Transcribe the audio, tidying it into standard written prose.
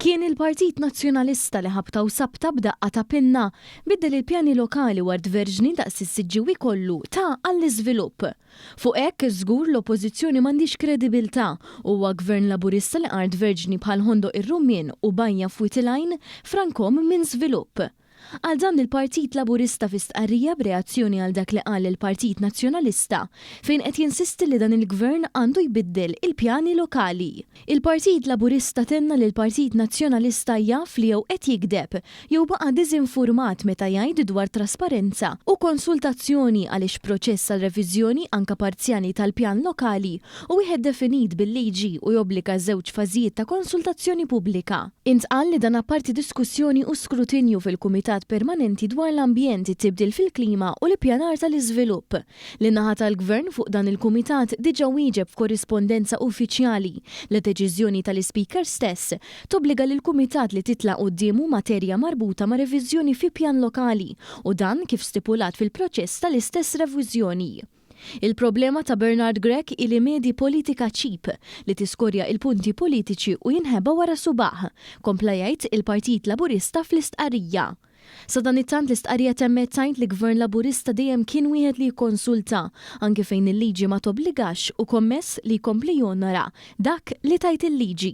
Kien il-Partit Nazzjonalista li ħabta u sabta b'daqqa ta' pinna biddel il-pjani lokali ward verġni daqs is-siġġiewi kollu ta' għall-iżvilupp. Fuq hekk żgur l-Oppożizzjoni m'għandix kredibilità huwa Gvern Laburista li qard verġni bħal Ħondo ir-Rumien u Banja Fwitilajn frankom minn żvilupp. Għal dan il-Partit Laburista fi stqarrija b'reazzjoni għal dak li qal il-Partit Nazzjonalista fejn qed jinsisti li dan il-Gvern għandu jbiddel il-pjani lokali. Il-Partit Laburista tenna li l-Partit Nazzjonalista jaf li jew qed jikdeb jew baqa' diżinformat meta jgħid dwar trasparenza u konsultazzjoni għaliex proċess għal reviżjoni anke parzjali tal-pjan lokali u wieħed definit bil-liġi u jobbliga żewġ fażijiet ta' konsultazzjoni pubblika. Intqal li dan apparti diskussjoni u skrutinju fil-Kumitat permanenti dwar l-ambjent tibdil fil-klima u l-ippjanar tal-iżvilupp. L-naħa tal-Gvern fuq dan il-Kumitat diġà wieġeb f'korrispondenza uffiċjali li deċiżjoni tal-Ispeaker stess tobbliga lill-Kumitat li titlaq qudiemu materja marbuta ma' reviżjoni fi pjan lokali u dan kif stipulat fil-proċess tal-istess reviżjoni. Il-problema ta' Bernard Grech ili medi politika ċip li tiskorja il-punti politiċi u jinħeba wara subaħ, kompla jgħid il-Partit Laburista fl-istqarrija. Sa dan it-tant l-istqarrija temmet tajt li Gvern Laburista dejjem kien wieħed li jikkonsulta anke fejn il-liġi ma tobbligax u kommess li jkompli jonora dak li tajt il-liġi.